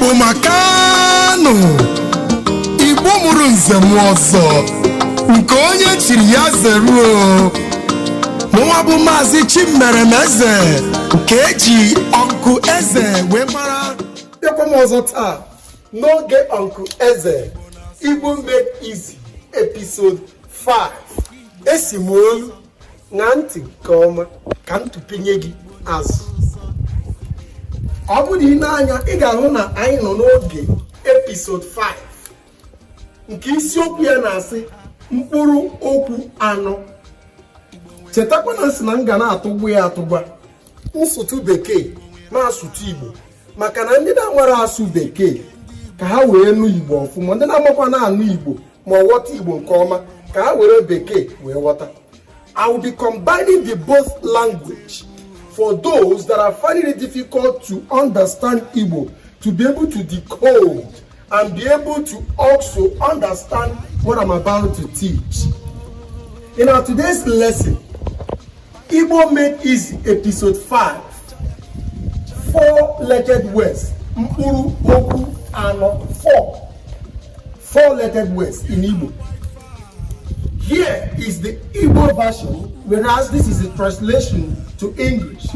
Igbo makano Igbo mụrụ nze m ọzọ nke onye chiri ya zeruo mụnwa bụ Maazị Chimeremeze nke eji Uncle Eze wee mara bịakwa m ọzọ taa n'oge Uncle Eze Igbo Make Easy episode 5 esi m olu na ntị nke ọma ka m tụpinye gị azụ. Ọ bụrụ ị na-anya ị ga-ahụ na anyị nọ n'oge episode 5 nke isiokwu ya na-asị mkpụrụ okwu anọ. Chetakwa na nsị na m ga na-atụgbu ya atụgba nsụtụ bekee na asụtụ Igbo maka na ndị na-nwere asụ bekee ka ha wee nụ Igbo ọfụma, ndị na-amakwa na-anụ Igbo ma ghọta Igbo nke ọma ka ha were bekee wee ghọta. I will be combining the both language for those that are finding it difficult to understand Igbo, to be able to decode and be able to also understand what I'm about to teach. In our today's lesson, Igbo Make Easy episode 5, 4-lettered words, mkpụrụ okwu anọ, 4-lettered words in Igbo. Here is the Igbo version, whereas this is a translation to English.